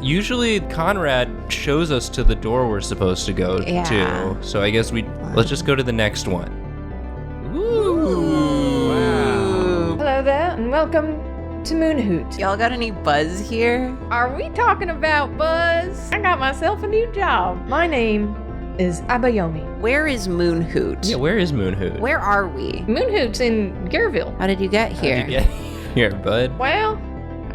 Usually Conrad shows us to the door we're supposed to go to. So I guess let's just go to the next one. Ooh. Wow. Hello there, and welcome to Moonhoot. Y'all got any buzz here? Are we talking about buzz? I got myself a new job. My name is Abayomi. Where is Moonhoot? Yeah, where is Moonhoot? Where are we? Moonhoot's in Gareville. How did you get here? How'd you get here, bud? Well,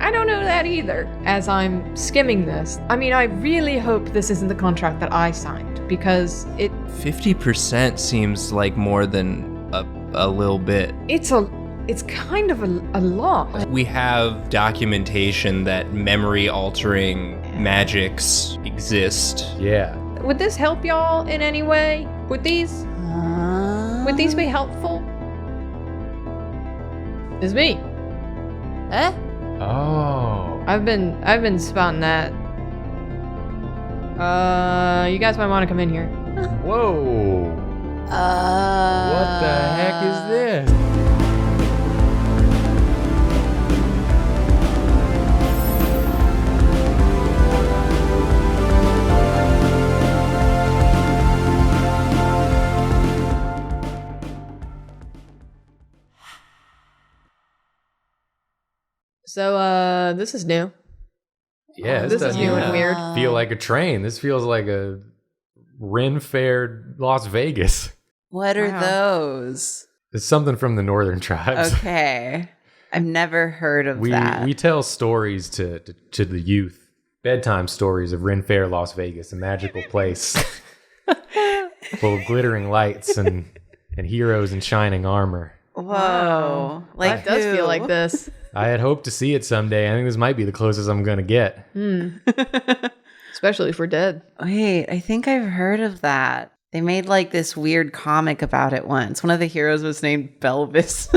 I don't know that either. As I'm skimming this, I mean, I really hope this isn't the contract that I signed, because 50% seems like more than a little bit. It's kind of a lot. We have documentation that memory-altering magics exist. Yeah. Would this help y'all in any way? Would these be helpful? It's me. Eh? Oh. I've been spotting that. You guys might want to come in here. Whoa. What the heck is this? So, this is new. Yeah, This is new and weird. Feel like a train. This feels like a Ren Fair Las Vegas. What are Wow. those? It's something from the Northern Tribes. Okay. I've never heard of that. We tell stories to the youth. Bedtime stories of Ren Fair Las Vegas, a magical place full of glittering lights and heroes in shining armor. Whoa. Like Life does who? feel like this. I had hoped to see it someday. I think this might be the closest I'm going to get. Especially if we're dead. Wait, I think I've heard of that. They made like this weird comic about it once. One of the heroes was named Belvis.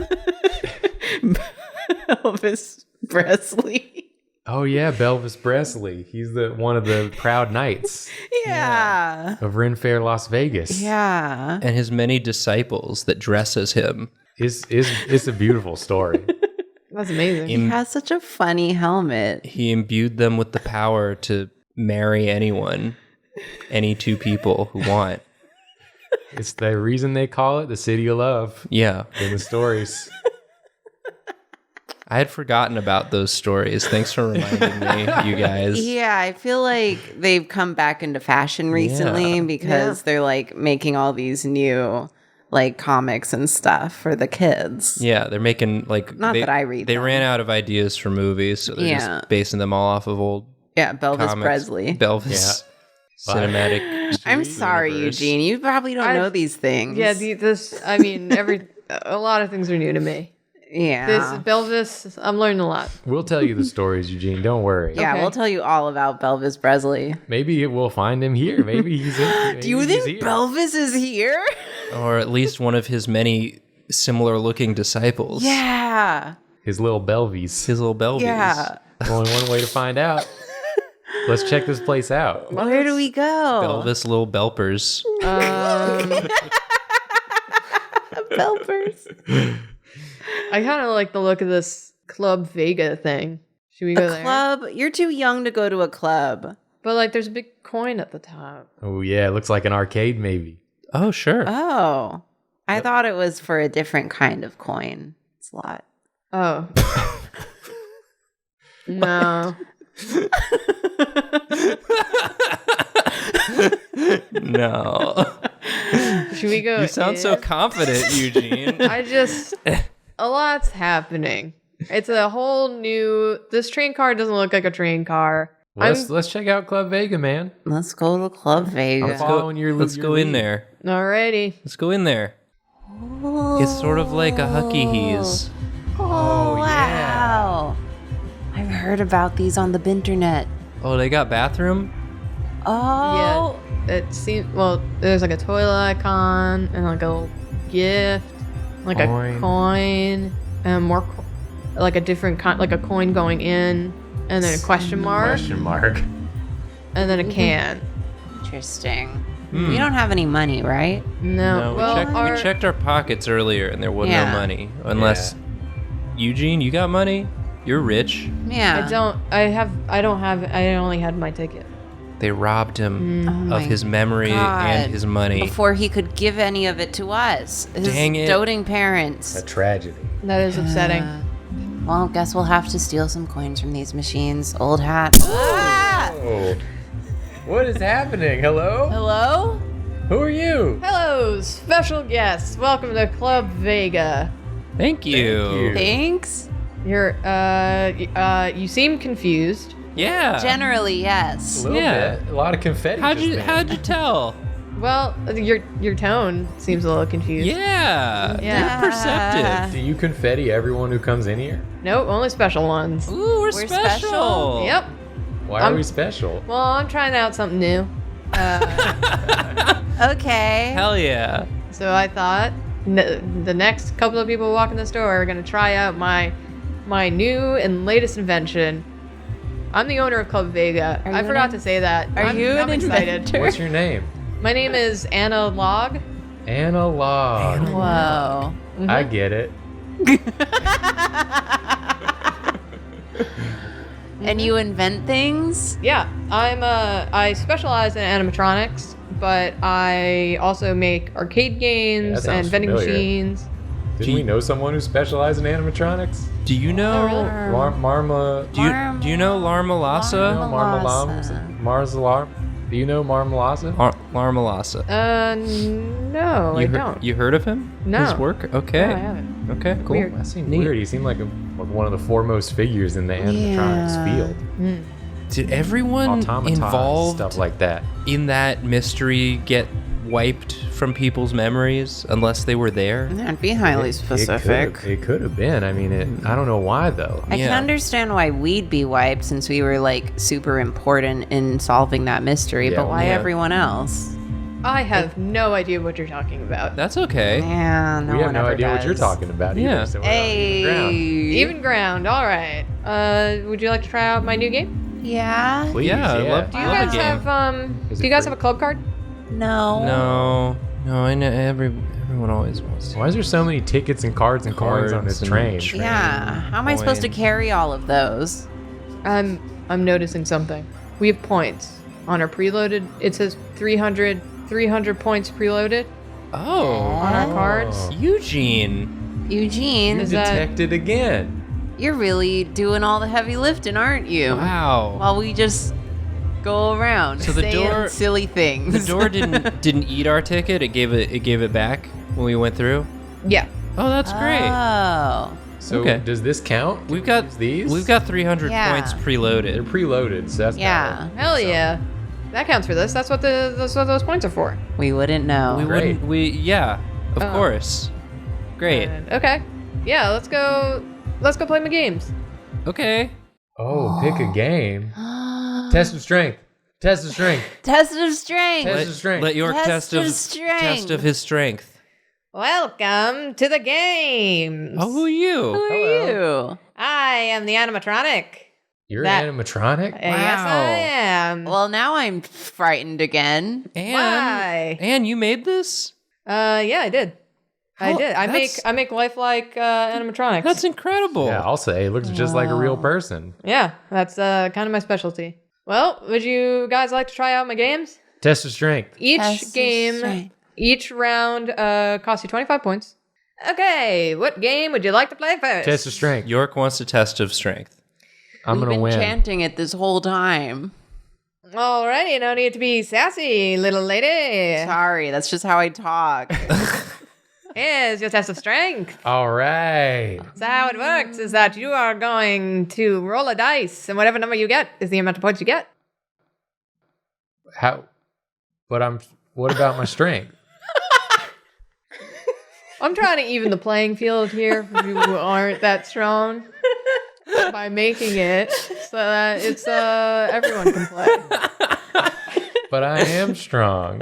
Belvis Presley. Oh yeah, Belvis Presley. He's one of the proud knights Yeah. of Ren Fair Las Vegas. Yeah. And his many disciples that dress as him. It's a beautiful story. That's amazing. He has such a funny helmet. He imbued them with the power to marry anyone, any two people who want. It's the reason they call it the City of Love Yeah. in the stories. I had forgotten about those stories. Thanks for reminding me, you guys. Yeah, I feel like they've come back into fashion recently because they're like making all these new like comics and stuff for the kids. Yeah, they're making like Not that I read They them. ran out of ideas for movies, so they're just basing them all off of old Yeah, Belvis comics. Presley. Belvis cinematic. I'm sorry, universe. Eugene. You probably don't know these things. Yeah, a lot of things are new to me. Yeah. This Belvis, I'm learning a lot. We'll tell you the stories, Eugene. Don't worry. Yeah, Okay. we'll tell you all about Belvis Presley. Maybe we'll find him here. Maybe he's in. Do you think Belvis is here? Or at least one of his many similar looking disciples. Yeah. His little Belvies? His little Belvies. Yeah. Only one way to find out. Let's check this place out. Where do we go? Belvis little Belpers. Belpers. I kind of like the look of this Club Vega thing. Should we go there? Club? You're too young to go to a club. But like, there's a big coin at the top. Oh yeah, it looks like an arcade maybe. Oh, sure. Oh. I thought it was for a different kind of coin slot. Oh. No. No. Should we go? You sound so confident, Eugene. A lot's happening. It's a whole new. This train car doesn't look like a train car. Let's check out Club Vega, man. Let's go to Club Vega. I'm following your Let's your go in lead. there. Alrighty. Let's go in there. It's sort of like a Hucky Hees. Oh, wow. I've heard about these on the binternet. Oh, they got bathroom? Oh. Yeah. It seems. Well, there's like a toilet icon and like a little gift, like Coin. a coin, and more, like a different kind, like a coin going in, and then a question mark, Question mark. and then a can. Interesting. We don't have any money, right? No. No, Well, we checked our pockets earlier and there was no money. Unless, Eugene, you got money? You're rich. Yeah. I only had my ticket. They robbed him of his memory God. and his money. Before he could give any of it to us. His Dang it. doting parents. A tragedy. That is upsetting. Well, guess we'll have to steal some coins from these machines. Old hat. Ah! Oh. What is happening? Hello? Hello? Who are you? Hello, special guests. Welcome to Club Vega. Thank you. Thanks? You're you seem confused. Yeah. Generally, yes. A little bit. A lot of confetti. How'd just you then. tell? Well, your tone seems a little confused. Yeah. Yeah. You're perceptive. Do you confetti everyone who comes in here? Nope, only special ones. Ooh, we're special. special. Yep. Why are we special? Well, I'm trying out something new. Okay. Hell yeah. So I thought the next couple of people who walk in the store are going to try out my new and latest invention. I'm the owner of Club Vega. I forgot to say that. I'm excited. What's your name? My name is Anna Log. Analog. Whoa. I get it. And you invent things? Yeah, I specialize in animatronics, but I also make arcade games sounds and vending familiar. machines. Didn't we know someone who specialized in animatronics? Do you know? Marma. Do you know Larmalasa? Mars Alarm. Do you know Marmalasa? Larmalasa. No, I don't. You heard of him? No. His work? Okay. No, I haven't. Okay, cool. Weird. That seemed Neat. weird. He seemed like one of the foremost figures in the animatronics field. Did everyone Automatons, involved stuff like that. in that mystery get wiped from people's memories unless they were there? That'd be highly specific. It could have been. I mean, I don't know why though. I can Yeah. understand why we'd be wiped since we were like super important in solving that mystery, Yeah, but why yeah. everyone else? I have no idea what you're talking about. That's okay. Yeah, no We have one no ever idea what does. you're talking about either. Yeah. So we're on even ground. Even ground. All right. Would you like to try out my new game? Yeah. Please, Yeah, I'd love to. Do you Love guys the game. have Is Do it you guys free? have a club card? No. No, I know everyone always wants. Why is there so many tickets and cards and coins on this Cards and train? Yeah. How am I supposed to Coins. carry all of those? I'm noticing something. We have points on our preloaded. It says 300 points preloaded Oh, on our cards. Eugene. Eugene, Is that- Detected again. you're really doing all the heavy lifting, aren't you? Wow. While we just go around So the saying door- silly things. The door didn't eat our ticket. It gave it back when we went through. Yeah. Oh, that's great. Oh. So Okay. does this count? We've got Use these. We've got 300 Yeah. points They're preloaded. preloaded, so that's Yeah. better. Hell yeah. That counts for this. That's what those points are for. We wouldn't know. We Great. wouldn't. Yeah, of Oh. course. Great. Okay. Yeah. Let's go play my games. Okay. Oh, pick a game. Test of strength. Test of strength. Test of strength. Test of strength. Let your Test test of of strength. his strength. Welcome to the games. Oh, who are you? Who are you? I am the animatronic. You're That- an animatronic? Yes, I am. Well, now I'm frightened again. Why? And you made this? Yeah, I did. I How- did. I make lifelike animatronics. That's incredible. Yeah, I'll say. It looks just like a real person. Yeah, that's kind of my specialty. Well, would you guys like to try out my games? Test of strength. Each Test of game, strength. each round costs you 25 points. Okay, what game would you like to play first? Test of strength. York wants a test of strength. I'm We've going to been win. chanting it this whole time. Alrighty, no need to be sassy, little lady. Sorry, that's just how I talk. Here's your test of strength. All right. So how it works is that you are going to roll a dice, and whatever number you get is the amount of points you get. What about my strength? I'm trying to even the playing field here for people who aren't that strong by making it so that it's everyone can play. But I am strong.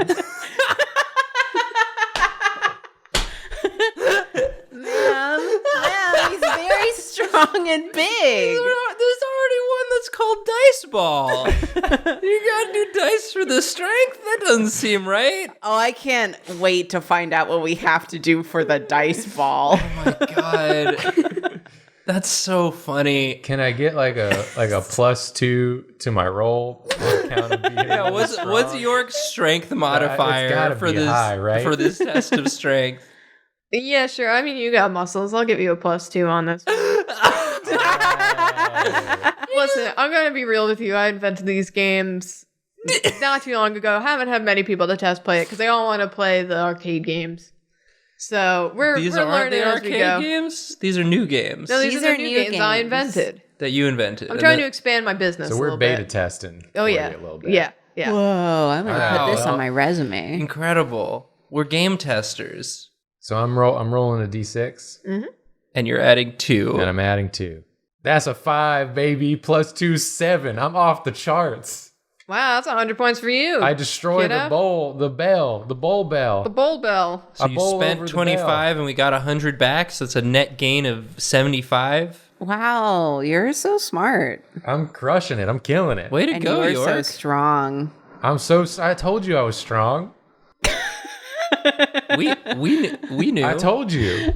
Man, he's very strong and big. There's already one that's called Dice Ball. You gotta do dice for the strength? That doesn't seem right. Oh, I can't wait to find out what we have to do for the dice ball. Oh my god. That's so funny. Can I get like a +2 to my roll? Yeah, what's York's strength modifier gotta for be this high, right? for this test of strength? Yeah, sure. I mean, you got muscles. I'll give you a +2 on this. Listen, I'm going to be real with you. I invented these games not too long ago. Haven't had many people to test play it because they all want to play the arcade games. So we're These we're aren't learning the as we arcade go. games. These are new games No, these are new games I invented. that you invented. I'm And trying that- to expand my business. So a we're little beta bit. testing. Oh for yeah, you a little bit. yeah. Whoa, I'm gonna Wow. put this Well, on my resume. Incredible. We're game testers, So I'm rolling a d6, and you're adding 2. and I'm adding 2. That's a 5, baby. +2, 7. I'm off the charts. Wow, that's 100 points for you. I destroyed kiddo. the bowl bell. The bowl bell. So I you bowl over spent the 25, and we got 100 back. So it's a net gain of 75. Wow, you're so smart. I'm crushing it. I'm killing it. Way to And go, you're York. so strong. I told you I was strong. we knew. I told you.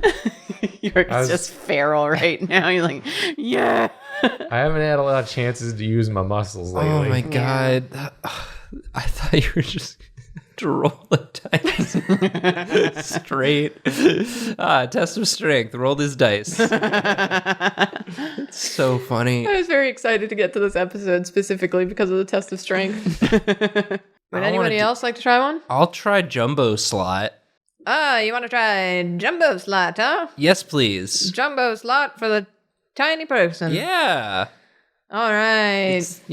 You're I was- just feral right now. You're like, yeah. I haven't had a lot of chances to use my muscles lately. Oh my god! I thought you were just to roll a dice straight. Test of strength. Roll this dice. It's so funny. I was very excited to get to this episode specifically because of the test of strength. Would anybody else like to try one? I'll try jumbo slot. You want to try jumbo slot, huh? Yes, please. Jumbo slot for the tiny person. Yeah. All right. It's, a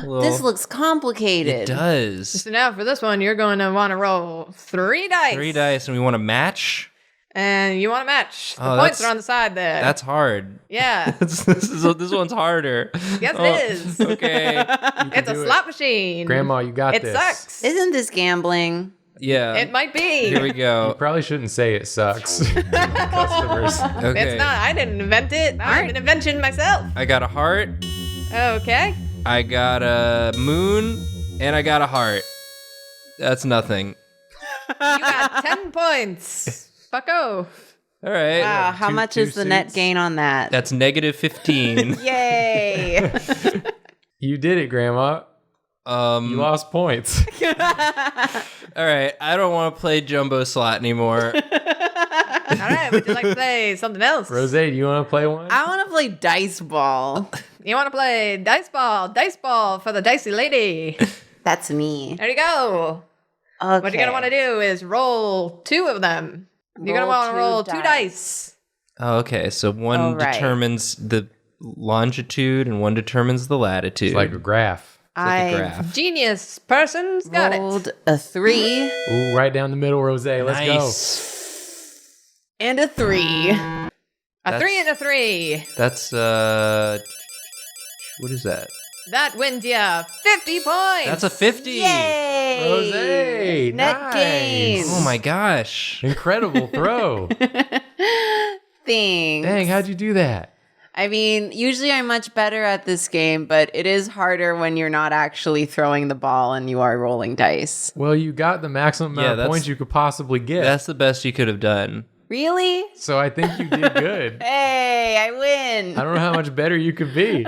little- This looks It complicated. does. So now for this one, you're going to want to roll 3 dice. 3 dice, and we want to match. And you want to match. The Oh, points that's- are on the side there. That's hard. Yeah. This one's harder. Yes, Oh, it is. Okay. It's a do it. slot machine. Grandma, you got It this. sucks. Isn't this gambling? Yeah. It might be. Here we You go. probably shouldn't say it sucks. Customers. Okay. It's not. I didn't invent it. I'm an invention myself. I got a heart. Okay. I got a moon, and I got a heart. That's nothing. You got 10 points. Fucko. All right. Wow, how two- much two is the net suits. gain on that? That's -15. Yay! You did it, Grandma. You lost points. All right. I don't want to play jumbo slot anymore. All right. Would you like to play something else? Rose, do you want to play one? I want to play dice ball. You want to play dice ball for the dicey lady. That's me. There you go. Okay. What you're going to want to do is roll 2 of them. You're going to want to roll 2 dice. Oh, okay. So one Oh, right. determines the longitude, and one determines the latitude. It's like a graph. like a I graph. Genius person's got it. rolled a 3 Ooh, right down the middle, Rose. Let's go. Nice. and a 3. A 3 and a 3. That's what is that? That wins you 50 points. That's a 50. Yay! Rose, Net nice. gain. Oh my gosh. Incredible throw. Thanks. Dang, how'd you do that? I mean, usually I'm much better at this game, but it is harder when you're not actually throwing the ball and you are rolling dice. Well, you got the maximum Yeah, amount of that's- points you could possibly get. That's the best you could have done. Really? So I think you did good. Hey, I win. I don't know how much better you could be.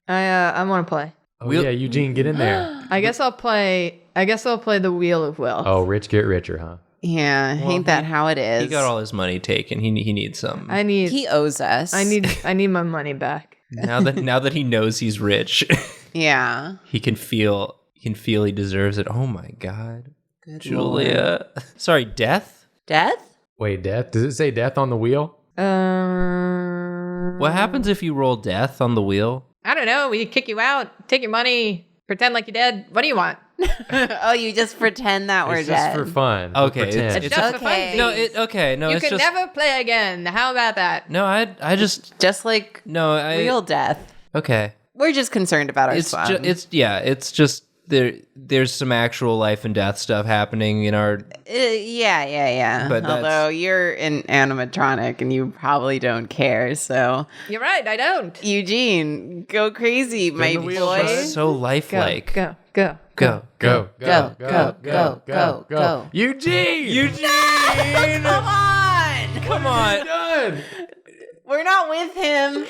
I want to play. Oh, We'll- yeah, Eugene, get in there. I guess I'll play the Wheel of Will. Oh, rich get richer, huh? Yeah, ain't that how it is? He got all his money taken. He needs some. He owes us. I need my money back. now that he knows he's rich, Yeah. he can feel he deserves it. Oh my god. Good Julia. Sorry, death? Death? Wait, death? Does it say death on the wheel? What happens if you roll death on the wheel? I don't know. We kick you out, take your money, pretend like you're dead. What do you want? Oh, you just pretend that we're It's just dead. for fun. Okay, Pretend. it's Just for okay. fun. No, You it's can just never play again. How about that? No, I just Just like real I death. okay. We're just concerned about our It's son. it's just there's some actual life and death stuff happening in our yeah. But that's- Although you're an animatronic and you probably don't care, so You're right. I don't. Eugene, go crazy, my the wheel, boy. bud. so lifelike. Go. Go. Go, Go, go. Eugene! Eugene! Come on! Come on. Done! We're not with him.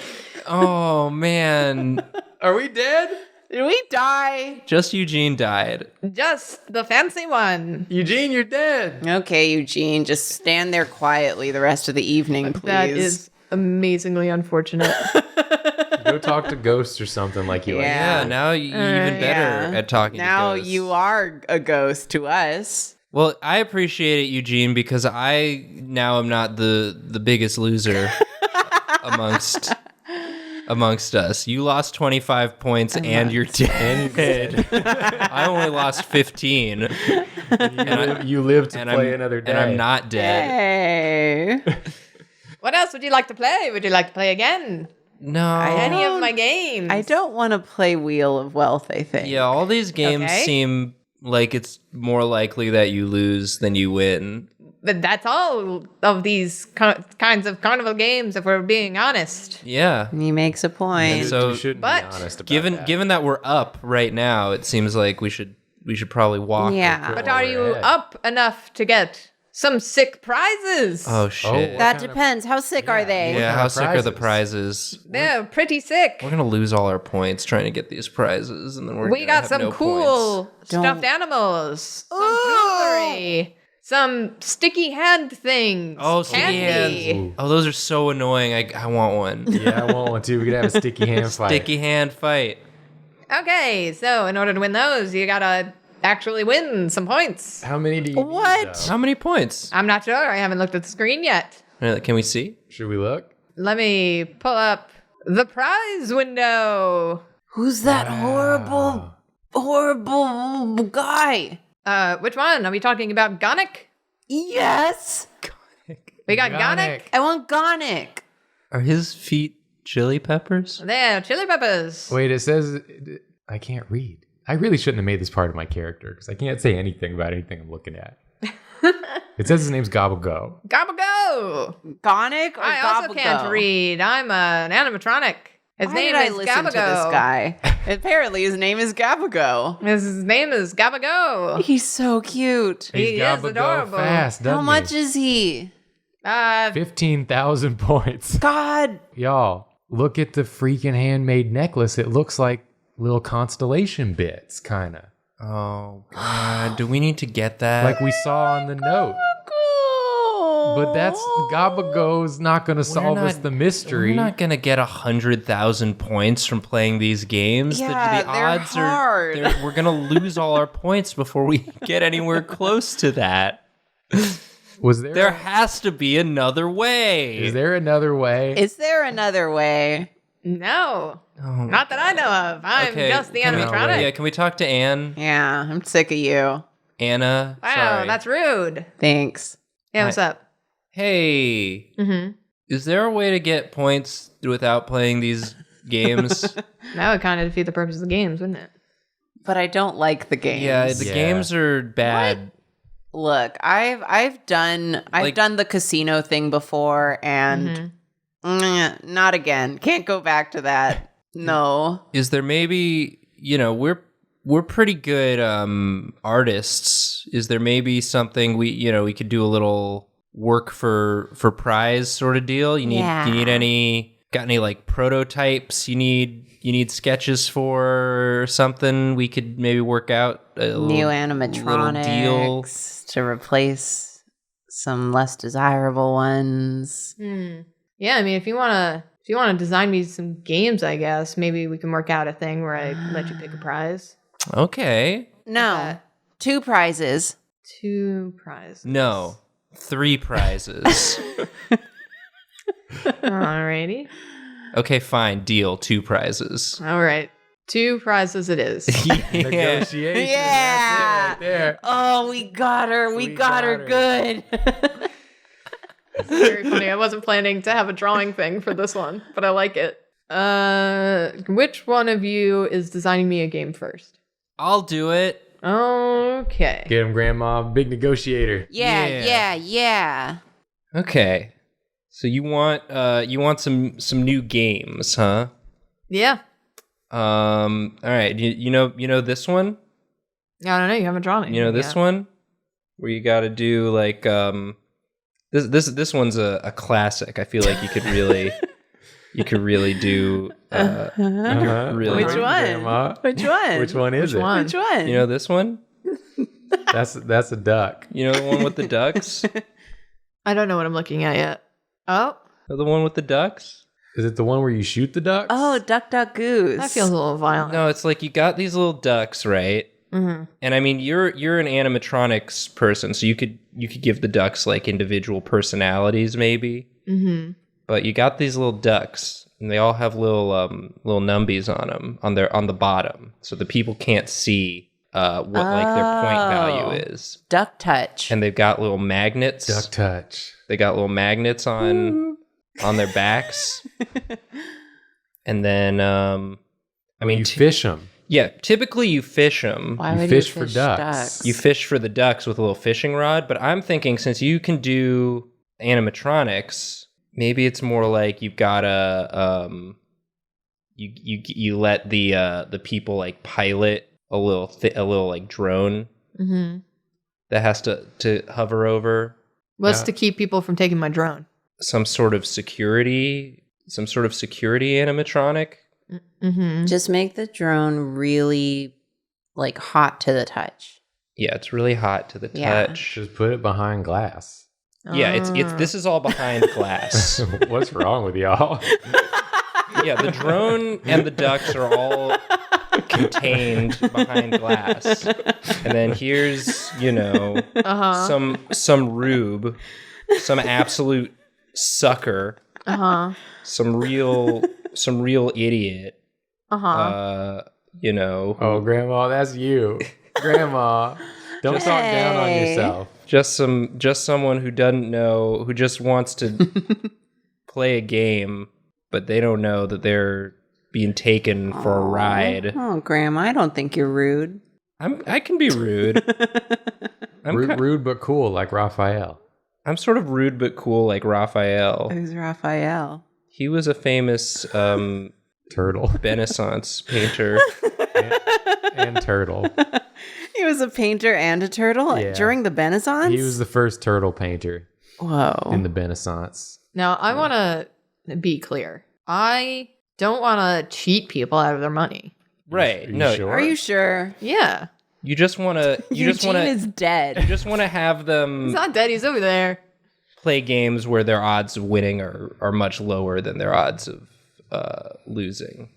Oh, man. Are we dead? Did we die? Just Eugene died. Just the fancy one. Eugene, you're dead. Okay, Eugene, just stand there quietly the rest of the evening, please. That is amazingly unfortunate. Go talk to ghosts or something like you. Yeah. Yeah, now you're even better at talking now to ghosts. you are a ghost to us. Well, I appreciate it, Eugene, because I now am not the biggest loser amongst us. You lost 25 points and you're dead. I only lost 15. You live to play another day. And I'm not dead. Hey. What else would you like to play? Would you like to play again? No. Any of my games? I don't want to play Wheel of Wealth, I think. Yeah, all these games Okay. seem like it's more likely that you lose than you win. But that's all of these kinds of carnival games, if we're being honest. Yeah. He makes a point. So- you shouldn't but be honest about Given that we're up right now, it seems like we should probably walk. Yeah. or But crawl. are you ahead. up enough to get some sick prizes? Oh shit. That depends. How sick are they? yeah, kind how of sick are the prizes? prizes? They're pretty sick. We're gonna lose all our points trying to get these prizes, and then We gonna got have some no cool points. stuffed animals, some jewelry, some sticky hand things. Oh, sticky candy. hands. Oh, those are so annoying. I want one. Yeah, I want one too. We could have a sticky hand fight. Sticky hand fight. Okay, so in order to win those, you gotta actually win some points. How many do you need, What? though? How many points? I'm not sure. I haven't looked at the screen yet. Can we see? Should we look? Let me pull up the prize window. Who's that horrible guy? Which one? Are we talking about Gonic? Yes. We got Gonic. I want Gonic. Are his feet chili peppers? There, chili peppers. Wait, it says I can't read. I really shouldn't have made this part of my character because I can't say anything about anything I'm looking at. It says his name's Gobble Go. Gobble go. Gonic or I also can't Gobble-Go? read. I'm an animatronic. His Why name did I is listen to this Gabago. guy? Apparently, his name is Gabago. His name is Gabago. He's so cute. He He's is Gobble Go adorable. fast, doesn't How much is he? 15,000 points. God. Y'all, look at the freaking handmade necklace. It looks like little constellation bits, kind of. Oh god, do we need to get that? Like we saw on the note. But that's Gabago's not going to solve us the mystery. We're not gonna get 100,000 points from playing these games. Yeah, the they're odds hard. we're gonna lose all our points before we get anywhere close to that. Was there? There has to be another way. Is there another way? Is there another way? No. Oh, Not that I know of. I'm okay, just the can we- animatronic. Yeah, can we talk to Anne? Yeah, I'm sick of you. Anna? Wow, Sorry. that's rude. Thanks. Yeah, what's up? Hey, is there a way to get points without playing these games? That would kind of defeat the purpose of the games, wouldn't it? But I don't like the games. Yeah, the games are bad. Look, I've done the casino thing before, and not again. Can't go back to that. No. Is there maybe, we're pretty good artists. Is there maybe something we could do a little work for prize sort of deal? You need got any like prototypes you need sketches for or something? We could maybe work out a New little deal. animatronics to replace some less desirable ones. Yeah, I mean, if you want to design me some games, I guess maybe we can work out a thing where I let you pick a prize. Okay. No. 2 prizes. 2 prizes. No. 3 prizes. Alrighty. Okay, fine. Deal. 2 prizes. All right. 2 prizes it is. Negotiation. Yeah. That's it right there. Oh, we got her. We got her good. It's very funny. I wasn't planning to have a drawing thing for this one, but I like it. Which one of you is designing me a game first? I'll do it. Okay. Get him, Grandma. Big negotiator. Yeah. Okay. So you want some new games, huh? Yeah. All right. You know this one? I don't know. You haven't drawn it. You know this one? Where you got to do like this one's a classic. I feel like you could really You could really do. Really, Which one? Grandma? Which one? Which one is Which it? one? Which one? You know this one? That's a duck. You know the one with the ducks? I don't know what I'm looking at yet. Oh, The one with the ducks? Is it the one where you shoot the ducks? Oh, Duck Duck Goose. that feels a little violent. No, it's like you got these little ducks, right? Mm-hmm. And I mean, you're an animatronics person, so you could give the ducks like individual personalities, maybe. Mm-hmm. But you got these little ducks, and they all have little numbies on them on the bottom, so the people can't see what like their point value is. Duck Touch. And they've got little magnets. Duck touch. They got little magnets on their backs. And then I mean, You fish them. yeah, typically you fish them. Why You would fish you for fish ducks. You fish for the ducks with a little fishing rod, but I'm thinking since you can do animatronics, maybe it's more like you've got a you let the people like pilot a little like drone Mm-hmm. that has to hover over What's Yeah. to keep people from taking my drone? some sort of security animatronic. Mm-hmm. Just make the drone really like hot to the touch. Yeah, it's really hot to the Yeah. touch. Just put it behind glass. Yeah, it's this is all behind glass. What's wrong with y'all? Yeah, the drone and the ducks are all contained behind glass. And then here's, some rube, some absolute sucker, some real idiot. Uh-huh. Oh, Grandma, that's you. Grandma, don't talk down on Hey. yourself. Just someone who doesn't know, who just wants to play a game, but they don't know that they're being taken for a ride. Oh, Grandma, I don't think you're rude. I can be rude. Rude but cool, like Raphael. I'm sort of rude but cool, like Raphael. Who's Raphael? He was a famous Turtle. Renaissance painter. and turtle. He was a painter and a turtle Yeah. during the Renaissance? He was the first turtle painter Whoa. in the Renaissance. Now, I want to be clear. I don't want to cheat people out of their money. Right? Are you No, sure? Are you sure? Yeah. you just want to. You just want Eugene is to. dead. You just want to have He's them not dead. He's over there. play games where their odds of winning are much lower than their odds of losing.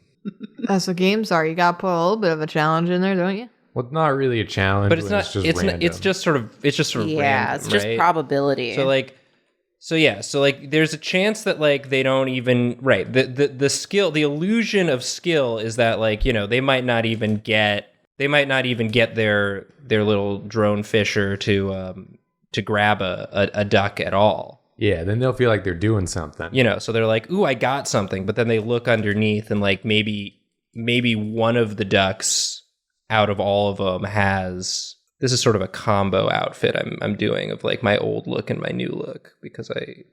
That's what games are. You got to put a little bit of a challenge in there, don't you? Well, it's not really a challenge. But it's when not. It's just It's random. not, it's just sort of. It's just sort of. Yeah, random, it's just right? probability. So there's a chance that like they don't even the skill, the illusion of skill is that like they might not even get their little drone fisher to grab a duck at all. Yeah, then they'll feel like they're doing something. So they're like, ooh, I got something, but then they look underneath and like maybe one of the ducks out of all of them has. This is sort of a combo outfit I'm doing of like my old look and my new look because I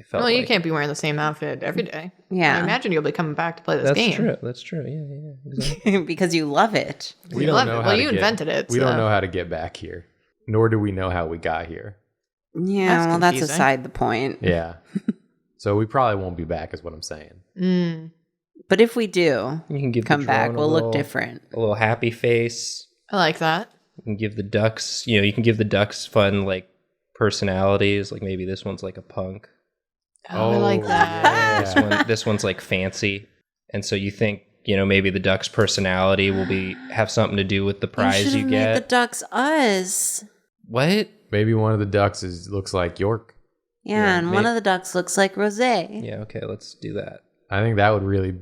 felt Well, you like can't be wearing the same outfit every day. Yeah. I imagine you'll be coming back to play this that's game. true. That's true. Yeah, exactly. because you love it. We You don't love know it. how Well, to you get- invented it. We don't so- know how to get back here, nor do we know how we got here. Yeah, That's well, that's confusing. aside the point. Yeah. So we probably won't be back, is what I'm saying. Mm. But if we do You can give come the back, drone we'll a little, look different. A little happy face. I like that. You can give the ducks, you can give the ducks fun like personalities. Like maybe this one's like a punk. Oh, I like that. yeah. This one's like fancy, and so you think maybe the duck's personality will have something to do with the prize you should've get. made the ducks us. What? Maybe one of the ducks looks like York. Yeah, and one of the ducks looks like Rosé. Yeah. Okay. Let's do that. I think that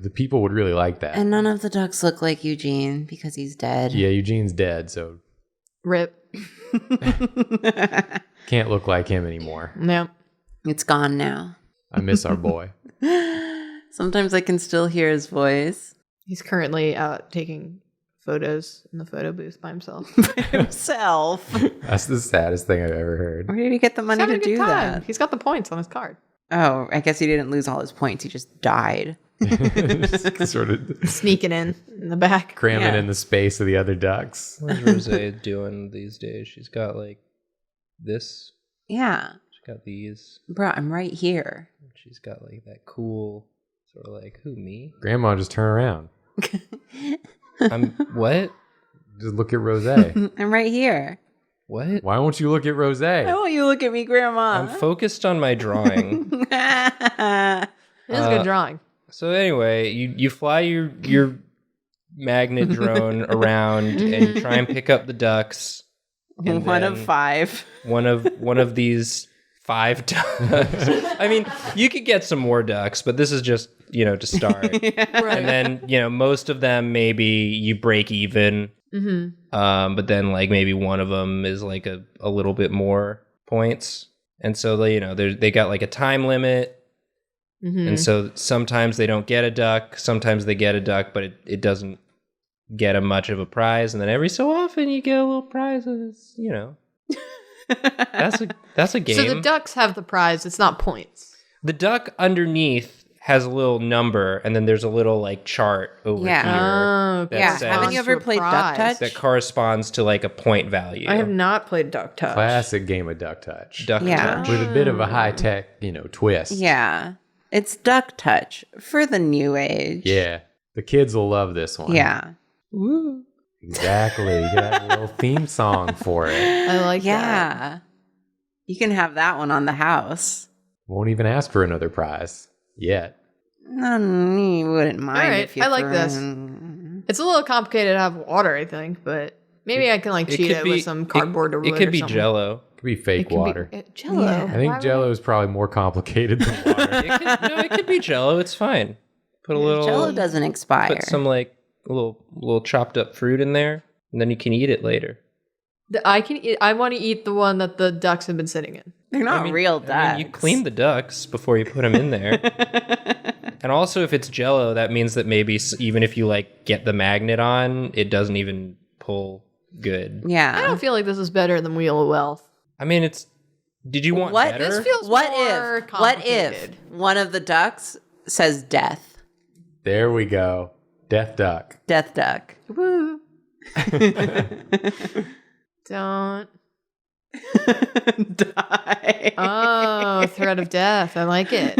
the people would really like that. And none of the ducks look like Eugene because he's dead. Yeah, Eugene's dead, so Rip. can't look like him anymore. No. It's gone now. I miss our boy. Sometimes I can still hear his voice. He's currently out taking photos in the photo booth by himself. Himself. That's the saddest thing I've ever heard. Where did he get the He's money having to a good do time. that? He's got the points on his card. Oh, I guess he didn't lose all his points. He just died. Sort of Sneaking in the back. cramming Yeah. in the space of the other ducks. What's Rosé doing these days? She's got like this. Yeah. She's got these. Bro, I'm right here. She's got like that cool Sort of like, who, me? Grandma, just turn around. What? Just look at Rose. I'm right here. What? Why won't you look at Rose? Why won't you look at me, Grandma? I'm focused on my drawing. It is a good drawing. So anyway, you fly your magnet drone around and you try and pick up the ducks. And One of 5. One of these 5 ducks. I mean, you could get some more ducks, but this is just, to start. Right. And then, most of them maybe you break even. Mm-hmm. But then like maybe one of them is like a little bit more points. And so they got like a time limit. Mm-hmm. And so sometimes they don't get a duck, sometimes they get a duck, but it doesn't get much of a prize. And then every so often you get a little prize, and it's, that's a game. So the ducks have the prize. It's not points. The duck underneath has a little number, and then there's a little like chart over here. Oh, that says- Haven't you ever played Duck Touch? that corresponds to like a point value. I have not played Duck Touch. Classic game of Duck Touch. Duck Touch. With a bit of a high-tech, twist. Yeah. It's Duck Touch for the new age. Yeah. The kids will love this one. Yeah. Woo. Exactly. You got a little theme song for it. I like that. Yeah. You can have that one on the house. Won't even ask for another prize yet. No, you wouldn't mind All right, if you I like threw this. in- It's a little complicated to have water, I think, but maybe I can cheat it with some cardboard or wood. It could or be something. Jello. It could be fake water. Jello. Yeah. I think Jello is probably more complicated than water. It could be Jello. It's fine. Put a little. Jello doesn't expire. Put some like a little chopped up fruit in there, and then you can eat it later. I want to eat the one that the ducks have been sitting in. They're not real ducks. I mean, you clean the ducks before you put them in there. And also, if it's Jello, that means that maybe even if you get the magnet on, it doesn't even pull good. Yeah. I don't feel like this is better than Wheel of Wealth. I mean, Did you want What- better? This feels What more if complicated. one of the ducks says death? There we go. Death duck. Death duck. Woo. Don't. Die. Oh, threat of death. I like it.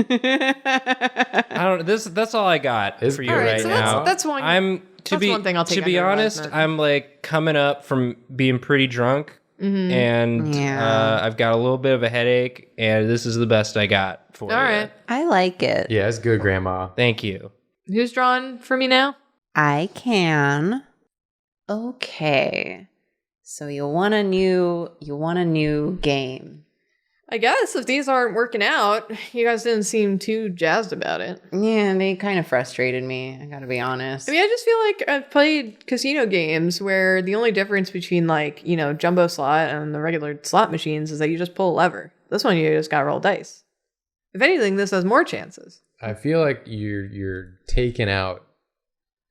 I don't. That's all I got It's for you all right, right so now. that's one. That's one thing I'll take To be under honest, advisement. I'm coming up from being pretty drunk, Mm-hmm. and Yeah. I've got a little bit of a headache, and this is the best I got for you. All right. I like it. Yeah, it's good, Grandma. Thank you. Who's drawing for me now? I can. Okay. So you want a new game. I guess if these aren't working out, you guys didn't seem too jazzed about it. Yeah, they kind of frustrated me, I gotta be honest. I mean, I just feel like I've played casino games where the only difference between jumbo slot and the regular slot machines is that you just pull a lever. This one you just gotta roll dice. If anything, this has more chances. I feel like you're taking out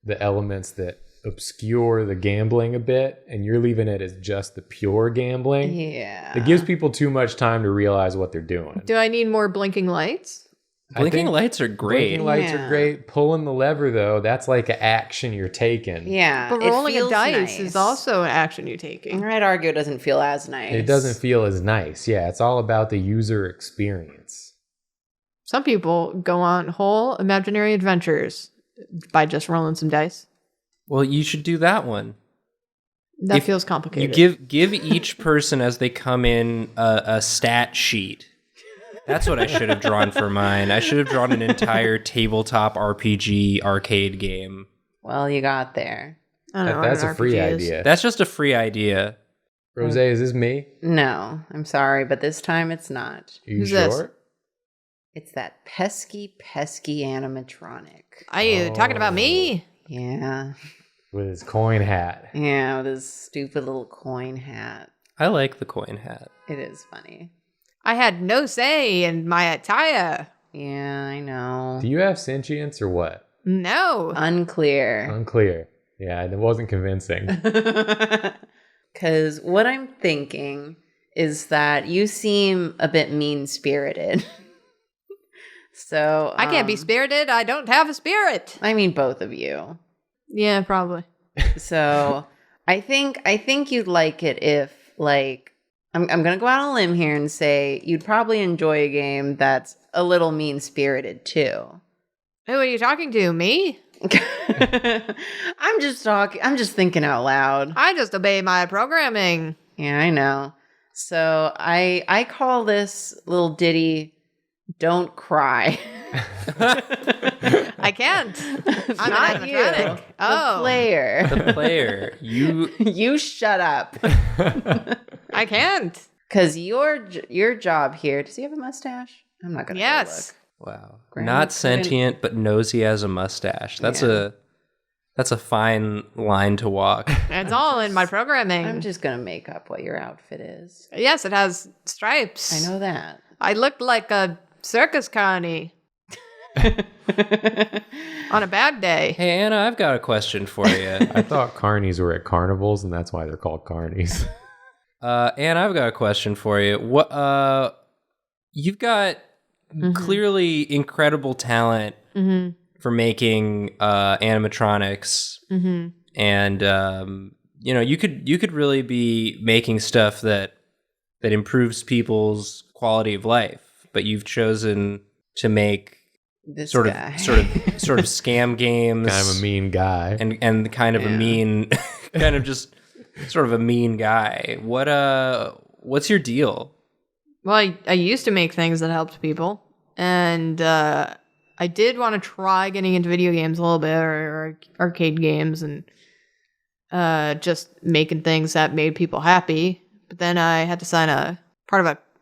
the elements that obscure the gambling a bit, and you're leaving it as just the pure gambling. Yeah. It gives people too much time to realize what they're doing. Do I need more blinking lights? Blinking think lights are great. Blinking lights Yeah. are great. Pulling the lever, though, that's like an action you're taking. Yeah. But it rolling a feels dice nice. is also an action you're taking. I'd argue it doesn't feel as nice. It doesn't feel as nice. Yeah, it's all about the user experience. Some people go on whole imaginary adventures by just rolling some dice. Well, you should do that one. That If feels You complicated. give each person as they come in a stat sheet. That's what I should have drawn for mine. I should have drawn an entire tabletop RPG arcade game. Well, you got there. I don't know. That's what a an free RPG is. idea. That's just a free idea. Rose, is this me? No, I'm sorry, but this time it's not. Are you Who's sure? this? It's that pesky animatronic. Are you talking about me? Yeah. With his coin hat. Yeah, with his stupid little coin hat. I like the coin hat. It is funny. I had no say in my attire. Yeah, I know. Do you have sentience or what? No. Unclear. Unclear. Yeah, it wasn't convincing. Because what I'm thinking is that you seem a bit mean-spirited. So I can't be spirited. I don't have a spirit. I mean, both of you. Yeah, probably. So I think you'd like it if, I'm gonna go out on a limb here and say you'd probably enjoy a game that's a little mean-spirited too. Who are you talking to? Me? I'm just thinking out loud. I just obey my programming. Yeah, I know. So I call this little ditty "Don't Cry." I can't. I'm Not an you. animatronic. The player. The player, You shut up. I can't. Because your job here. Does he have a mustache? I'm not gonna. go Yes. wow, Graham, not sentient, but knows he has a mustache. That's a fine line to walk. It's all in my programming. I'm just gonna make up what your outfit is. Yes, it has stripes. I know that. I look like a circus carny on a bad day. Hey Anna, I've got a question for you. I thought carnies were at carnivals, and that's why they're called carnies. Anna, I've got a question for you. What? You've got clearly incredible talent for making animatronics, and you could really be making stuff that improves people's quality of life. But you've chosen to make This sort guy. of scam games, Kind of a mean guy. and kind of a mean, kind of just sort of a mean guy. What's your deal? Well, I used to make things that helped people, and I did want to try getting into video games a little bit, or arcade games, and just making things that made people happy. But then I had to sign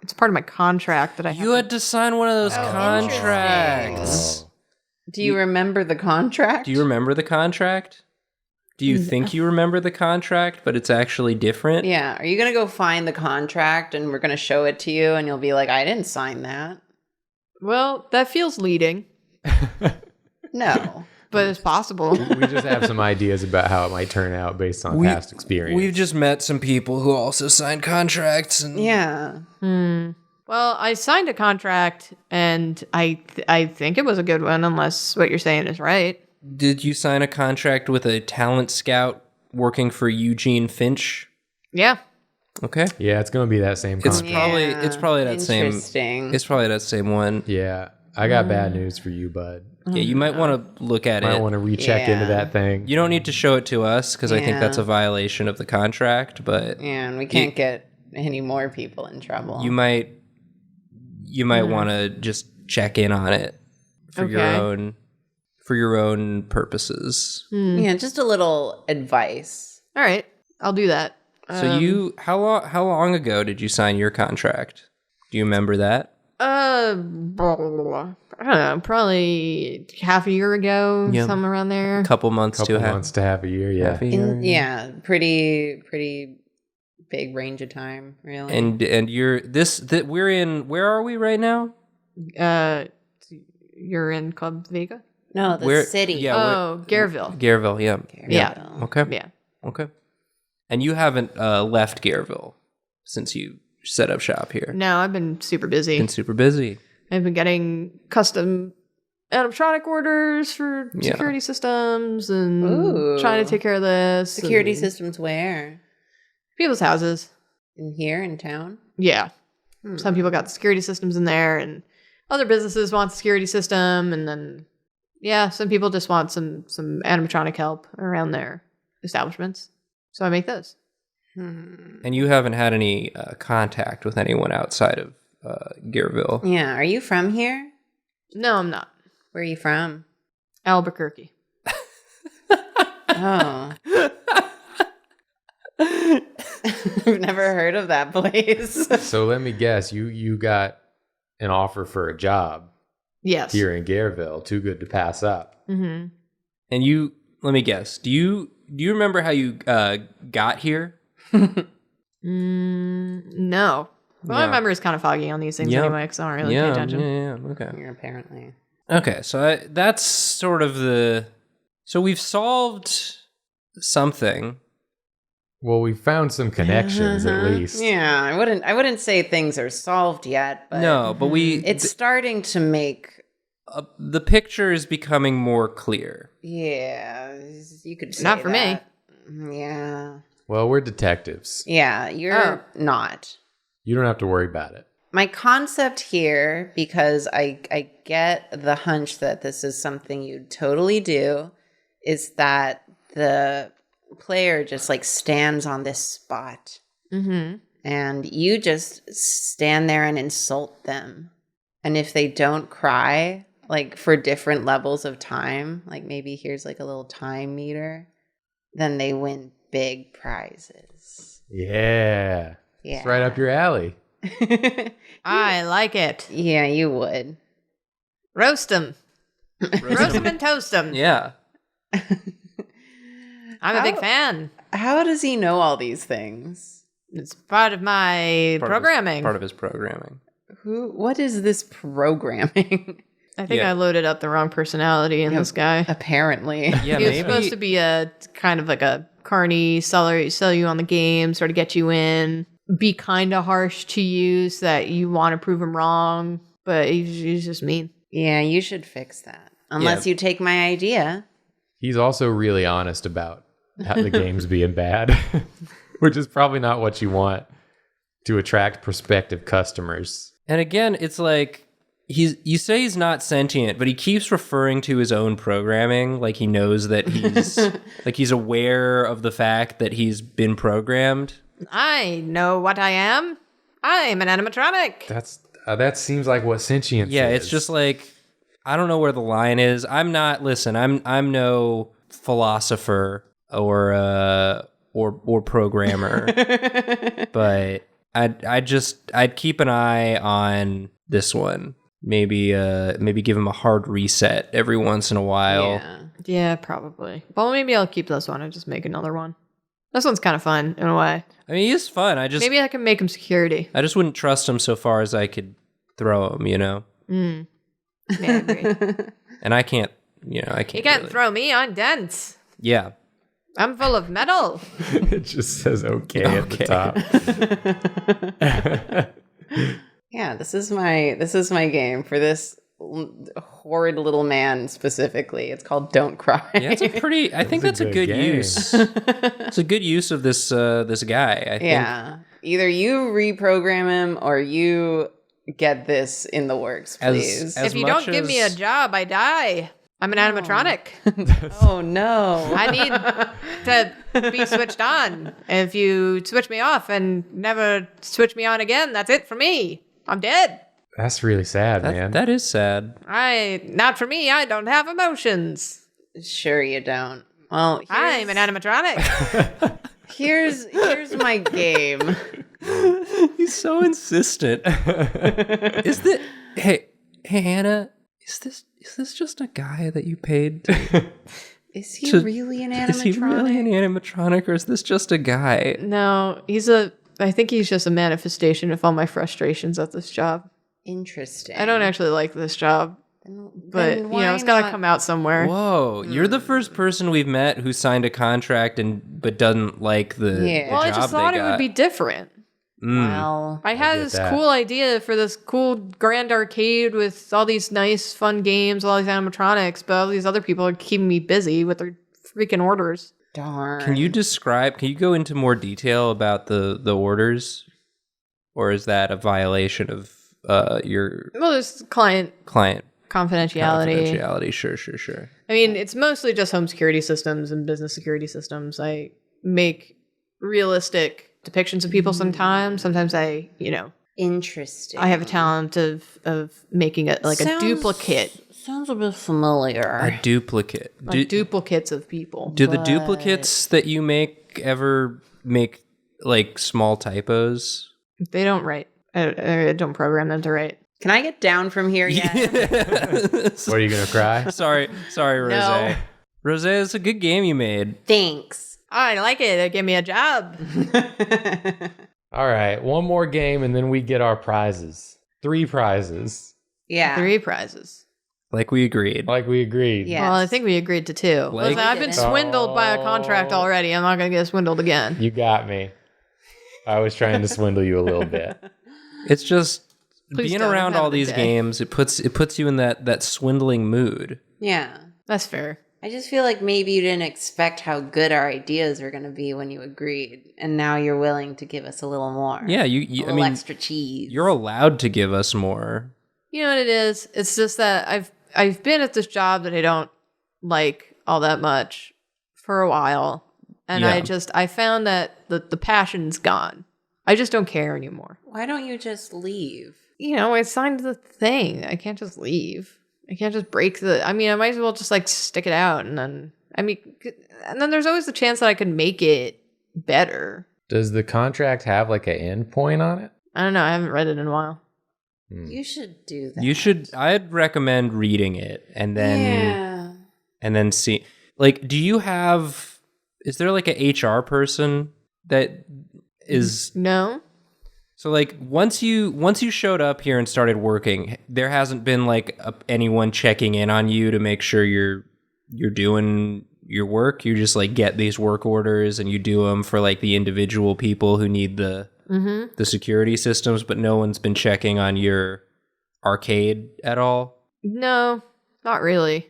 it's part of my contract that I You had to sign one of those contracts. Do you remember the contract? Do you remember the contract? Do you think you remember the contract, but it's actually different? Yeah. Are you going to go find the contract and we're going to show it to you and you'll be like, I didn't sign that? Well, that feels leading, No. but it's possible. We just have some ideas about how it might turn out based on past experience. We've just met some people who also signed contracts. And Yeah. Well, I signed a contract, and I think it was a good one, unless what you're saying is right. Did you sign a contract with a talent scout working for Eugene Finch? Yeah. Okay. Yeah, it's going to be that same It's contract. probably that same. Interesting. It's probably that same one. Yeah, I got bad news for you, bud. Yeah, you might want to look at Might it. want to recheck into that thing. You don't need to show it to us because I think Yeah. that's a violation of the contract. But And we can't get any more people in trouble. you might want to just check in on it for your own purposes. Yeah, just a little advice. All right. I'll do that. So how long ago did you sign your contract? Do you remember that? I don't know, probably half a year ago, Yeah. something around there. Couple months Couple months to half a year, yeah. half a year. Yeah, pretty big range of time, really. And we're in. Where are we right now? You're in Club Vega? no, the Where- city. yeah. Oh, Gareville. Gareville. Yeah. Yeah. Okay. Yeah. Okay. And you haven't left Gareville since you set up shop here. No, I've been super busy. Been super busy. I've been getting custom animatronic orders for Yeah. security systems and Ooh. trying to take care of this. Security and systems where? people's houses. In here in town? Yeah. Some people got the security systems in there, and other businesses want the security system, and then some people just want some animatronic help around their establishments. So I make those. And you haven't had any contact with anyone outside of Gareville. Yeah. Are you from here? No, I'm not. Where are you from? Albuquerque. Oh. I've never heard of that place. So let me guess, you got an offer for a job Yes. here in Gareville. Too good to pass up. Mm-hmm. And let me guess. Do you remember how you got here? No. Well, my Yeah. memory is kind of foggy on these things Yeah. anyway, because I don't really pay attention. Yeah. Okay. Here, apparently. Okay. So that's sort of so we've solved something. Well, we found some connections at least. Yeah, I wouldn't say things are solved yet, but No, but it's starting to make. the picture is becoming more clear. Yeah, you could say Not for me. that. Yeah. Well, we're detectives. Yeah, you're not. You don't have to worry about it. my concept here, because I get the hunch that this is something you'd totally do, is that the player just like stands on this spot. Mm-hmm. And you just stand there and insult them. And if they don't cry, like for different levels of time, like maybe here's like a little time meter, then they win big prizes. Yeah. Yeah. It's right up your alley. I like it. Yeah, you would. Roast them. Roast them and toast them. Yeah. I'm a big fan. How does he know all these things? It's part of my programming. Part of his programming. What is this programming? I think Yeah. I loaded up the wrong personality in this guy. Apparently. Yeah, He was maybe. supposed to be a kind of like a carny seller, sell you on the game, sort of get you in, be kind of harsh to you so that you want to prove him wrong, but he's just mean. Yeah, you should fix that. Unless you take my idea. He's also really honest about how the game's being bad, which is probably not what you want to attract prospective customers. And again, it's like you say he's not sentient, but he keeps referring to his own programming like he knows that he's like he's aware of the fact that he's been programmed. I know what I am. I'm an animatronic. That seems like what sentience Yeah, is. it's just like I don't know where the line is. I'm no philosopher or programmer, but I'd keep an eye on this one. Maybe give him a hard reset every once in a while. Yeah. Yeah, probably. Well, maybe I'll keep this one and just make another one. This one's kind of fun in a way. I mean, he's fun. Maybe I can make him security. I just wouldn't trust him so far as I could throw him, you know? Yeah, I agree. And I can't, I can't. You can't really. throw me on dents. Yeah. I'm full of metal. it just says okay at the top. Yeah, this is my game for this horrid little man specifically. It's called Don't Cry. Yeah, I think that's a good game. use. It's a good use of this guy, I think. Yeah. Either you reprogram him or you get this in the works, please. As If you much don't give me a as- job, I die. I'm an animatronic. Oh no. I need to be switched on. If you switch me off and never switch me on again, that's it for me. I'm dead. That's really sad, man. That is sad. Not for me. I don't have emotions. Sure you don't. Well, I'm an animatronic. here's my game. He's so insistent. Hey Hannah, is this just a guy that you paid to, Is he really an animatronic? is he really an animatronic or is this just a guy? No, I think he's just a manifestation of all my frustrations at this job. Interesting. I don't actually like this job, but then why it's got to not- come out somewhere. Whoa, you're the first person we've met who signed a contract but doesn't like the Yeah. Well, I job just they thought it got. would be different. Well, I had get this that. cool idea for this cool grand arcade with all these nice, fun games, all these animatronics, but all these other people are keeping me busy with their freaking orders. darn. Can you go into more detail about the orders? Or is that a violation of your Well, there's client client confidentiality. confidentiality? Sure. I mean, it's mostly just home security systems and business security systems. I make realistic depictions of people sometimes. Sometimes I Interesting. have a talent of making it like a duplicate. Sounds a bit familiar. A duplicate. Like duplicates of people. Do the duplicates that you make ever make like small typos? They don't write. I don't program them to write. Can I get down from here yet? What, are you going to cry? Sorry, Rose. No. Rose, it's a good game you made. Thanks. I like it. It gave me a job. All right, one more game and then we get our prizes. 3 prizes, Yeah. 3 prizes. Like we agreed. like we agreed. Yeah. Well, I think we agreed to 2. Like- Listen, I've been didn't. swindled by a contract already. I'm not going to get swindled again. You got me. I was trying to swindle you a little bit. It's just Please being don't. around Have a all good these day. games. It puts you in that swindling mood. Yeah. That's fair. I just feel like maybe you didn't expect how good our ideas were going to be when you agreed, and now you're willing to give us a little more. Yeah, a little extra cheese. You're allowed to give us more. You know what it is? It's just that I've been at this job that I don't like all that much for a while, and Yeah. I found that the passion's gone. I just don't care anymore. Why don't you just leave? You know, I signed the thing. I can't just leave. I can't just break I might as well just like stick it out, and then there's always the chance that I could make it better. Does the contract have like an end point on it? I don't know. I haven't read it in a while. You should do that. You should. I'd recommend reading it and then see. Like, do you have? Is there like a HR person that is? No. So like once you showed up here and started working, there hasn't been like anyone checking in on you to make sure you're doing your work. You just like get these work orders and you do them for like the individual people who need the security systems, but no one's been checking on your arcade at all. No, not really.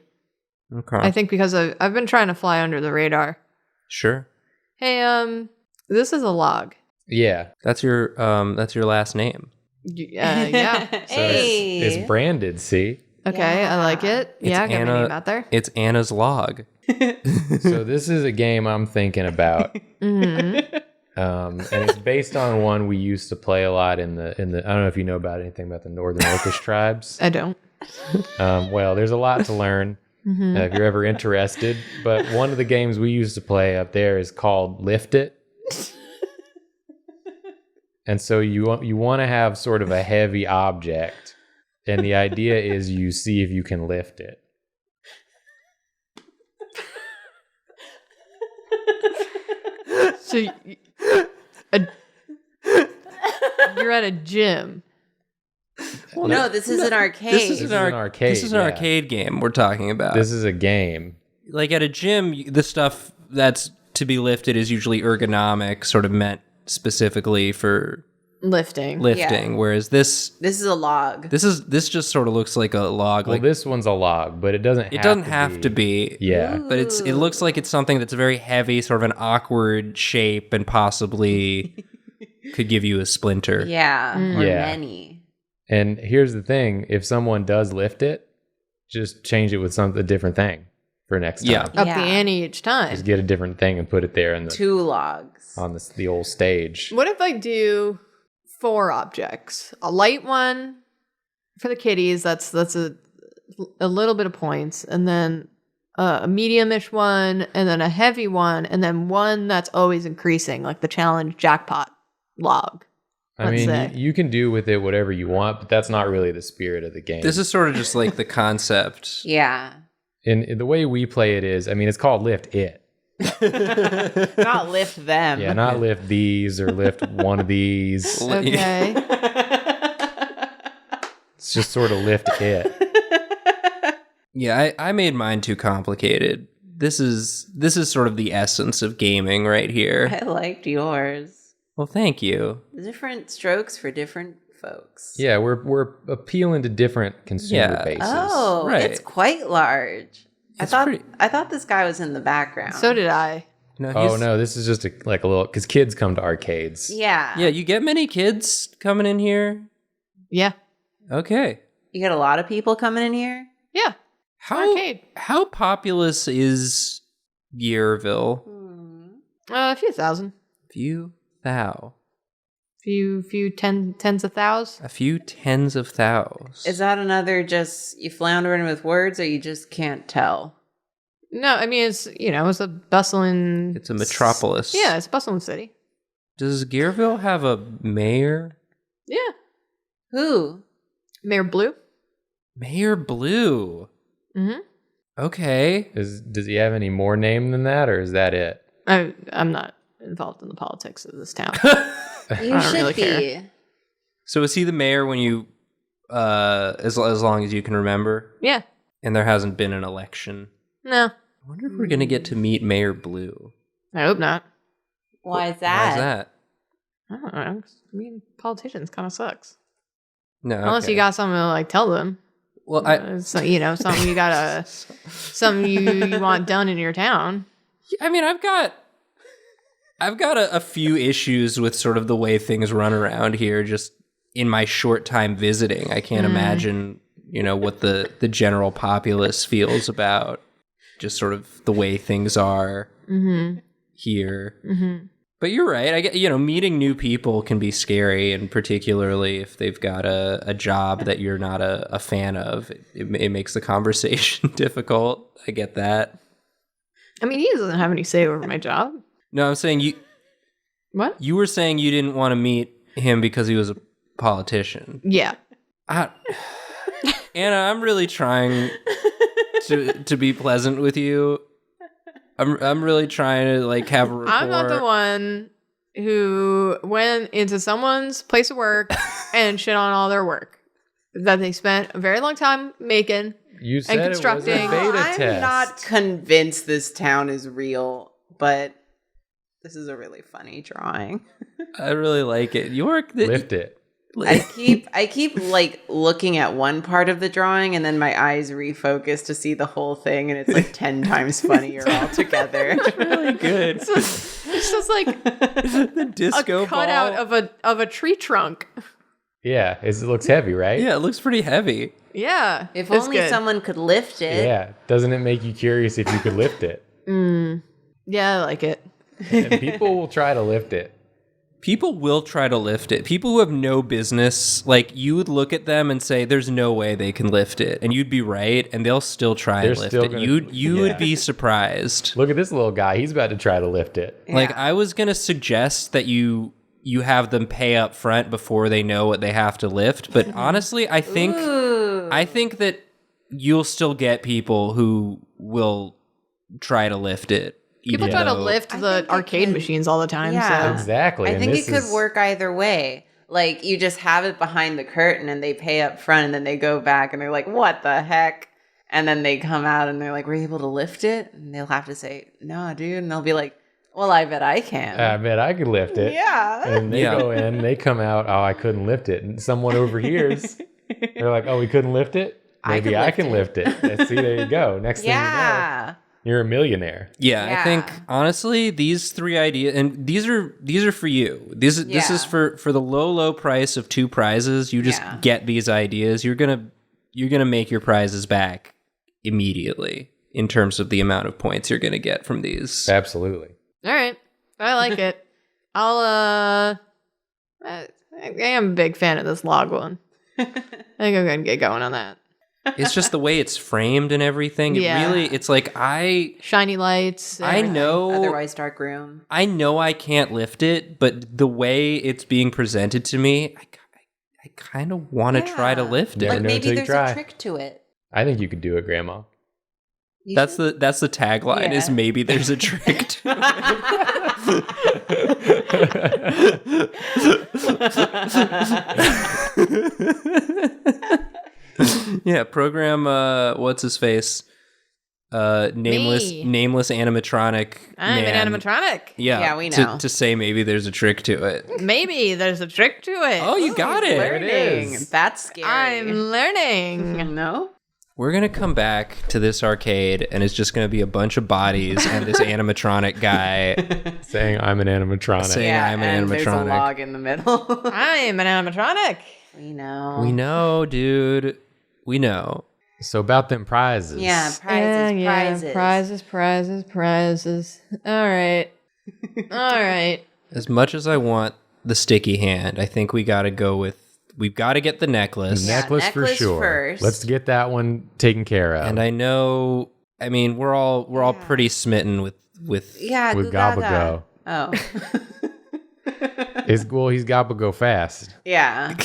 Okay. I think because I've been trying to fly under the radar. Sure. Hey, this is a log. Yeah. That's your last name. Yeah. So it's branded, see? Okay, I like it. Yeah, get my Anna- name out there. It's Anna's log. So this is a game I'm thinking about. Mm-hmm. And it's based on one we used to play a lot in the I don't know if you know about anything about the Northern Orcish tribes. I don't. Well, there's a lot to learn if you're ever interested. But one of the games we used to play up there is called Lift It. And so you want to have sort of a heavy object, and the idea is you see if you can lift it. So you're at a gym. Well, no, this is an arcade. This is an arcade. This is an arcade game we're talking about. This is a game. Like at a gym, the stuff that's to be lifted is usually ergonomic, sort of meant specifically for Lifting. whereas this This is a log. this just sort of looks like a log. Well, like this one's a log, but it doesn't have to be. Yeah. But it looks like it's something that's very heavy, sort of an awkward shape, and possibly could give you a splinter. Yeah. Or Yeah. many. And here's the thing. If someone does lift it, just change it with a different thing for next time. Yeah. Up the ante each time. Just get a different thing and put it there in the 2 logs. on the old stage. What if I do 4 objects? A light one for the kiddies, that's a little bit of points, and then a medium-ish one, and then a heavy one, and then one that's always increasing, like the challenge jackpot log. I mean, you can do with it whatever you want, but that's not really the spirit of the game. This is sort of just like the concept. Yeah. And the way we play it is, I mean, it's called Lift It. Not lift them. Yeah, not lift these or lift one of these. Okay. It's just sort of lift it. Yeah, I made mine too complicated. This is sort of the essence of gaming right here. I liked yours. Well, thank you. Different strokes for different folks. Yeah, we're appealing to different consumer Yeah. bases. Oh, Right. it's quite large. It's I thought this guy was in the background. So did I. No, Oh he's- no, this is just like a little because kids come to arcades. Yeah. Yeah, you get many kids coming in here. Yeah. Okay. You got a lot of people coming in here. Yeah. How populous is Yearville? A few thousand. Few Tens of thousands. a few tens of thousands. Is that another just you floundering with words, or you just can't tell? No, I mean it's it's a bustling. It's a metropolis. Yeah, it's a bustling city. Does Gearville have a mayor? Yeah. Who? Mayor Blue. Mayor Blue. Mm-hmm. Okay. Does he have any more name than that, or is that it? I'm not involved in the politics of this town. You don't should really be. care. So is he the mayor when you, as long as you can remember? Yeah. And there hasn't been an election. No. I wonder if we're gonna get to meet Mayor Blue. I hope not. Why is Why that? is that? I don't know. I mean, politicians kind of sucks. No. Unless okay. you got something to tell them. Well, So, something something you want done in your town. I mean, I've got a few issues with sort of the way things run around here. Just in my short time visiting, I can't imagine, what the general populace feels about just sort of the way things are here. Mm-hmm. But you're right. I get, meeting new people can be scary, and particularly if they've got a job that you're not a fan of, it makes the conversation difficult. I get that. I mean, he doesn't have any say over my job. No, I'm saying you. What? You were saying you didn't want to meet him because he was a politician. Yeah. Anna, I'm really trying to be pleasant with you. I'm really trying to have a rapport. I'm not the one who went into someone's place of work and shit on all their work that they spent a very long time making. You said and constructing. It was a beta test. I'm not convinced this town is real, but this is a really funny drawing. I really like it. Lift it. I keep looking at one part of the drawing, and then my eyes refocus to see the whole thing, and it's 10 times funnier altogether. It's really good. It's just like the disco a cutout ball. of a tree trunk. Yeah, it looks heavy, right? Yeah, it looks pretty heavy. Yeah. If it's only good. someone could lift it. Yeah. Doesn't it make you curious if you could lift it? Yeah, I like it. And people will try to lift it. People will try to lift it. People who have no business, you would look at them and say, "There's no way they can lift it," and you'd be right, and they'll still try and lift it. You would be surprised. Look at this little guy; he's about to try to lift it. Yeah. I was gonna suggest that you have them pay up front before they know what they have to lift, but honestly, I think that you'll still get people who will try to lift it. People try to lift the arcade machines all the time. Yeah. So. Exactly. I think it could work either way. You just have it behind the curtain and they pay up front and then they go back and they're like, what the heck? And then they come out and they're like, we're you able to lift it? And they'll have to say, no, dude. And they'll be like, well, I bet I can. I bet I could lift it. Yeah. And they go in, they come out, oh, I couldn't lift it. And someone overhears, they're like, oh, we couldn't lift it? Maybe I can lift it. See, there you go. Next thing you know, you're a millionaire. Yeah, I think honestly, these three ideas, and these are for you. This is for the low price of 2 prizes. You just get these ideas. You're gonna make your prizes back immediately in terms of the amount of points you're gonna get from these. Absolutely. All right, I like it. I am a big fan of this log one. I think I'm gonna get going on that. It's just the way it's framed and everything. It's shiny lights. I know. Otherwise dark room. I know I can't lift it, but the way it's being presented to me, I kind of want to try to lift it. Maybe there's a trick to it. I think you could do it, Grandma. That's the tagline is maybe there's a trick to it. Yeah, program what's his face? Nameless animatronic. I'm man. an animatronic. Yeah, we know. To say maybe there's a trick to it. Maybe there's a trick to it. Oh, you got it. There it is. That's scary. I'm learning. No? We're going to come back to this arcade, and it's just going to be a bunch of bodies and this animatronic guy saying, I'm an animatronic. Saying, I'm an animatronic. There's a log in the middle. I'm an animatronic. We know. We know, dude. We know. So about them prizes. Yeah, Prizes. All right. As much as I want the sticky hand, I think we've got to get the necklace. The necklace for sure. First. Let's get that one taken care of. And I know, we're all pretty smitten with Gabago. Oh. He's Gabago fast. Yeah.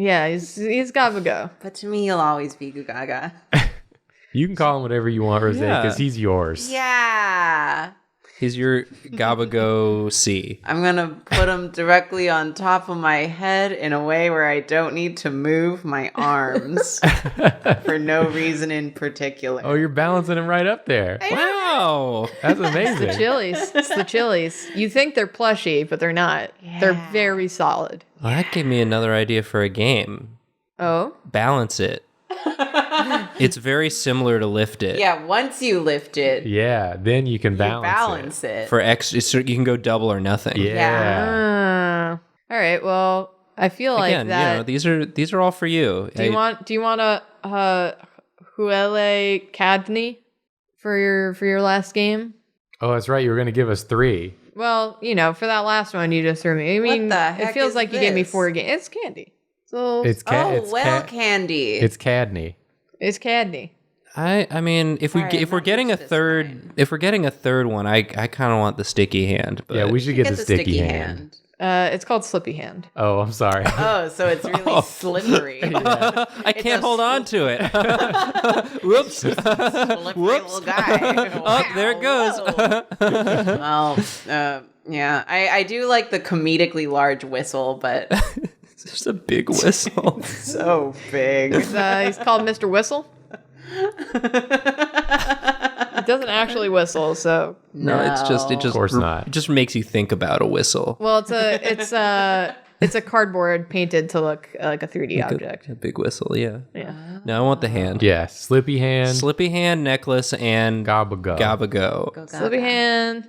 Yeah, he's gotta go. But to me, he'll always be Gugaga. You can call him whatever you want, Rosé, because he's yours. Yeah. He's your Gabago C. I'm going to put him directly on top of my head in a way where I don't need to move my arms for no reason in particular. Oh, you're balancing him right up there. Wow. That's amazing. It's the chilies. You think they're plushy, but they're not. Yeah. They're very solid. Well, that gave me another idea for a game. Oh? Balance it. It's very similar to lift it. Yeah, once you lift it, Yeah, then you can you balance, it. For extra, so you can go double or nothing. Yeah. All right. Well, I feel Again, like that. these are all for you. Do you want a Huele Cadney for your last game? Oh, that's right. You were going to give us 3. Well, for that last one you just threw me. I mean, the heck it feels is like you gave me this? 4 games. It's candy. So It's Candy. It's Cadney. it's Cadney. I mean, if we're getting a third one, I kind of want the sticky hand. But Yeah, we should get the sticky hand. hand. It's called Slippy Hand. Oh, I'm sorry. Oh, so it's really slippery. I can't hold on to it. Whoops. Slippery little guy. Oh, there it goes. Well, yeah, I do like the comedically large whistle, but It's just a big whistle. so big. He's called Mr. Whistle. It doesn't actually whistle, so No, Of course not. It just makes you think about a whistle. well, it's a cardboard painted to look like a 3D object. A big whistle, yeah. Yeah. No, I want the hand. Yeah, slippy hand, Slippy hand, necklace, and gobba-go. Gabago. Slippy Hand,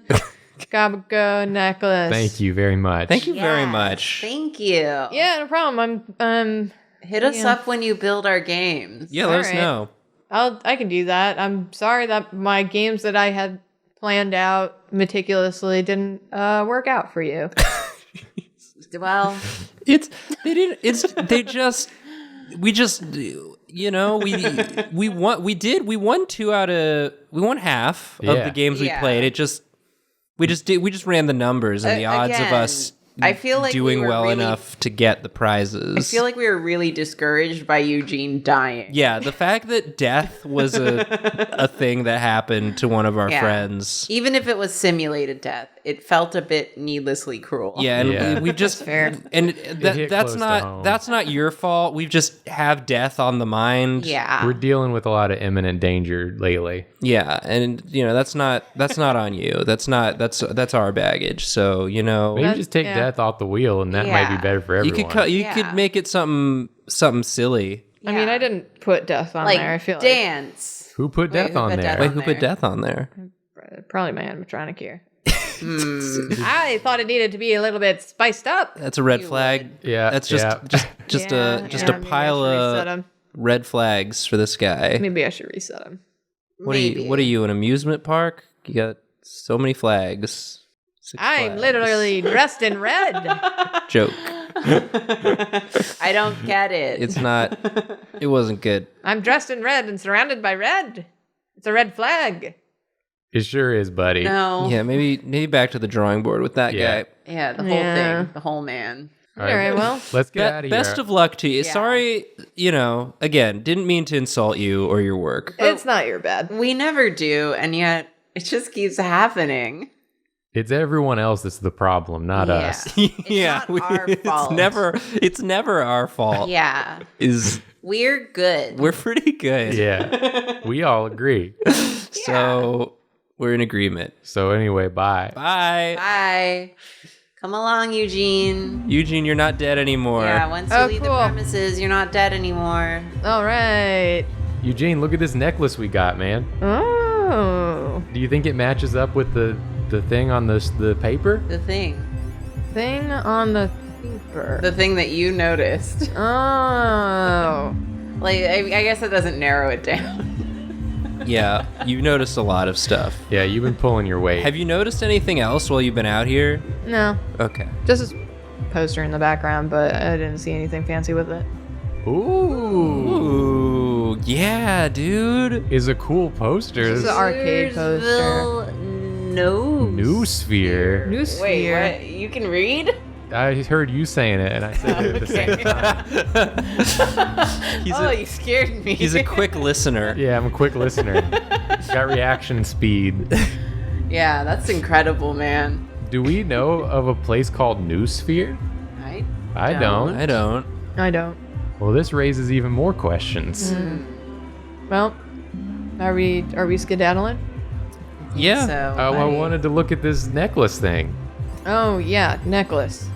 Gabago necklace. Thank you very much. Thank you very much. Thank you. Yeah, no problem. I'm Hit us up when you build our games. Yeah, let us Alright. know. I can do that. I'm sorry that my games that I had planned out meticulously didn't work out for you. Well, We won half of Yeah. the games we Yeah. played. We just ran the numbers and the odds of again, us I feel like doing we were well really, enough to get the prizes. I feel like we were really discouraged by Eugene dying. yeah, the fact that death was a thing that happened to one of our Yeah. friends. Even if it was simulated death, it felt a bit needlessly cruel. Yeah, and Yeah. we just fair. and hit that's close to home. not that's not your fault. We just have death on the mind. Yeah. We're dealing with a lot of imminent danger lately. Yeah, and that's not on you. That's our baggage. So Maybe just take yeah. death off the wheel, and that might be Yeah. better for you everyone. could you Yeah. could make it something silly. I mean, Yeah. I didn't put death on like there. I feel dance. Who put Wait, death who on put there? death Wait, on who put there? death on there? like probably my animatronic here. Hmm. I thought it needed to be a little bit spiced up. That's a red flag. Yeah, That's yeah. just Yeah, a yeah, pile maybe I should reset of 'em. red flags for this guy. Maybe I should reset him. What are you, an amusement park? You got so many flags. 6 I'm flags. literally dressed in red. Joke. I don't get it. It's not. It wasn't good. I'm dressed in red and surrounded by red. It's a red flag. It sure is, buddy. no. Yeah, maybe back to the drawing board with that Yeah. guy. Yeah, the whole Yeah. thing. The whole man. All All right, well, let's get out of here. Best of luck to you. Yeah. Sorry, again, didn't mean to insult you or your work. it's not your bad. We never do, and yet it just keeps happening. It's everyone else that's the problem, not Yeah. us. Yeah, not our fault. It's never our fault. Yeah. Is We're good. we're pretty good. Yeah, we all agree. So we're in agreement. So anyway, bye. Bye. Bye. Come along, Eugene. Eugene, you're not dead anymore. Yeah, once you Oh, leave the cool. premises, you're not dead anymore. All right. Eugene, look at this necklace we got, man. Oh, Do you think it matches up with the thing on the paper? The thing. thing on the paper. The thing that you noticed. Oh, Like, I guess that doesn't narrow it down. Yeah, you've noticed a lot of stuff. Yeah, you've been pulling your weight. Have you noticed anything else while you've been out here? no, Okay. just this poster in the background, but I didn't see anything fancy with it. Ooh, Ooh, yeah, dude. is a cool poster. This is This an arcade poster. Searsville Nose. New sphere. New Wait, sphere. what? You can read? I heard you saying it, and I said it at the same time. You scared me. He's a quick listener. Yeah, I'm a quick listener. Got reaction speed. Yeah, that's incredible, man. Do we know of a place called New Sphere? I don't. I don't. I don't. Well, this raises even more questions. Well, are we skedaddling? Yeah. So, I wanted to look at this necklace thing. Oh yeah, necklace.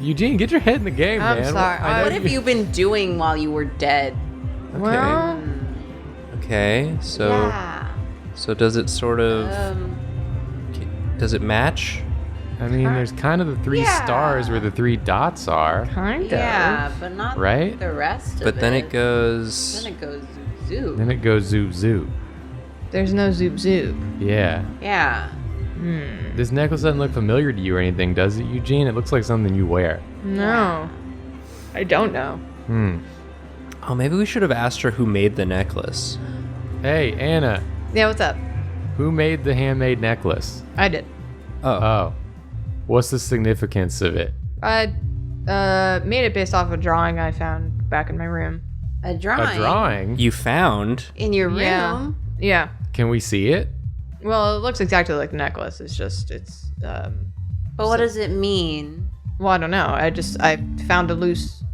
Eugene, get your head in the game, I'm man. sorry. I know what have you been doing while you were dead? Well, Okay, so Yeah. so does it sort of does it match? I mean, there's kind of the 3 stars where the 3 dots are, Kind of. Yeah, but not right? the rest of it. But then it goes. Then it goes zoop. Then it goes zoop zoop. There's no zoop zoop. Yeah. Yeah. This necklace doesn't look familiar to you or anything, does it, Eugene? It looks like something you wear. No. I don't know. Oh, maybe we should have asked her who made the necklace. Hey, Anna, Yeah, what's up? who made the handmade necklace? I did. Oh. What's the significance of it? I made it based off a drawing I found back in my room. A drawing. A drawing? You found. In your room. Yeah. Yeah. Can we see it? Well, it looks exactly like the necklace. It's just, But what does it mean? well, I don't know. I found a loose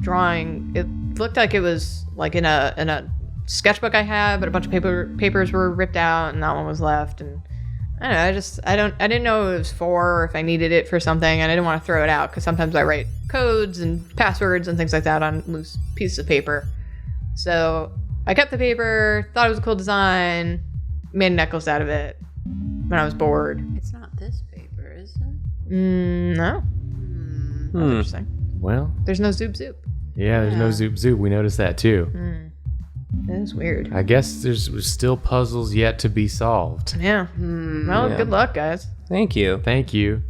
drawing. It looked like it was like in a sketchbook I had, but a bunch of papers were ripped out and that one was left. And I don't know. I didn't know what it was for, or if I needed it for something, and I didn't want to throw it out because sometimes I write codes and passwords and things like that on loose pieces of paper. So I kept the paper, thought it was a cool design, made a necklace out of it when I was bored. It's not this paper, is it? No. That's interesting. Well, There's no zoop zoop. yeah, there's no zoop zoop. We noticed that too. That is weird. I guess there's still puzzles yet to be solved. Yeah. Well, Yeah. good luck, guys. Thank you. Thank you.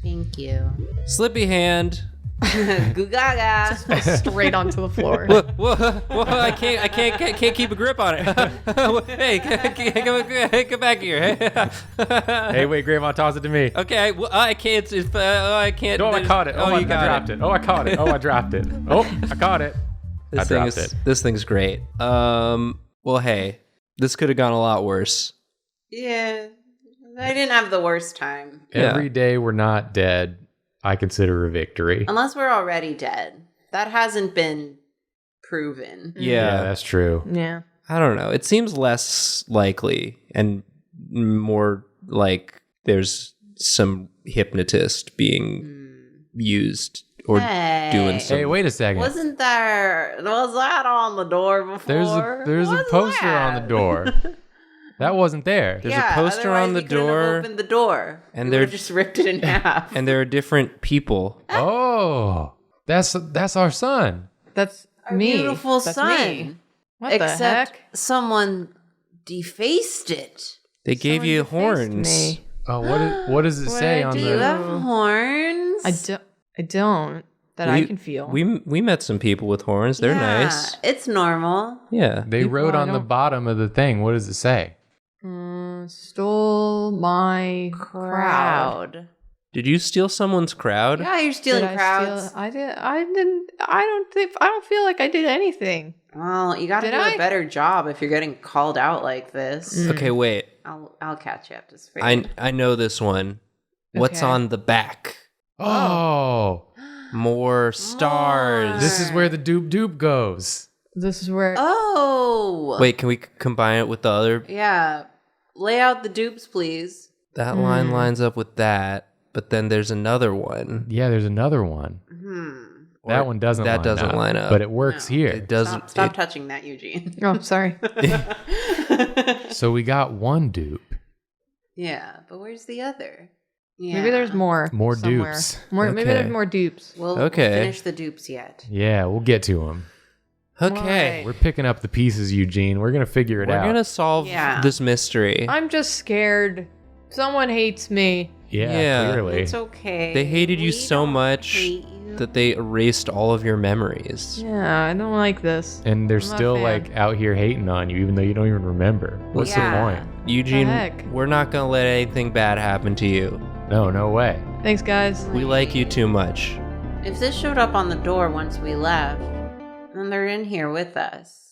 Thank you. Slippy hand. Gugaga. Straight onto the floor. Whoa, I can't keep a grip on it. Hey, come back here. Hey, wait, Grandma, toss it to me. Okay, well, I can't. I can't. Oh, I caught it. Oh, you I got dropped it. Oh, I caught it. Oh, I dropped it. Oh, I caught it. I dropped it. This thing's great. Well, hey, this could have gone a lot worse. Yeah. I didn't have the worst time. Every day we're not dead, I consider a victory. Unless we're already dead. That hasn't been proven. Yeah, that's true. Yeah. I don't know. It seems less likely and more like there's some hypnotist being used or doing some. Hey, wait a second. Was that on the door before? There's a What's poster that? on the door. That wasn't there. There's a poster on the otherwise you couldn't have door, opened the door. and You they're would've just ripped it in half. and there are different people. Oh, that's our son. That's Our me. beautiful That's son. me. What Except the heck? someone defaced it. They gave you horns. Me. Oh, what does it say on Do the? you have horns? I don't. That I can feel. We met some people with horns. They're Yeah, nice. It's normal. Yeah. They wrote I on the don't- bottom of the thing. What does it say? Stole my crowd. Did you steal someone's crowd? Yeah, you're stealing Did I crowds. steal- I did. I didn't. I don't feel like I did anything. Well, you got to Did do I? a better job if you're getting called out like this. Okay, wait. I'll catch you up to speed. I know this one. What's Okay. on the back? Oh, More stars. this is where the doop doop goes. This is where. Oh. Wait, can we combine it with the other? Yeah. Lay out the dupes, please. That line lines up with that, but then there's another one. Yeah, there's another one. That one doesn't. That doesn't line up. but it works No. here. It doesn't. Stop it- touching that, Eugene. Oh, sorry. So we got one dupe. Yeah, but where's the other? Yeah. Maybe there's more. More somewhere. dupes. Maybe Okay. there's more dupes. We'll Okay. finish the dupes yet. Yeah, we'll get to them. Okay. We're picking up the pieces, Eugene. We're gonna figure it We're out. gonna solve Yeah. this mystery. I'm just scared. Someone hates me. Yeah, clearly. It's okay. They hated you We so don't much hate you. that they erased all of your memories. Yeah, I don't like this. And they're I'm not a still fan. like out here hating on you, even though you don't even remember. What's Yeah. the point? Eugene, heck? we're not gonna let anything bad happen to you. No way. Thanks, guys. We like you too much. If this showed up on the door once we left, then they're in here with us.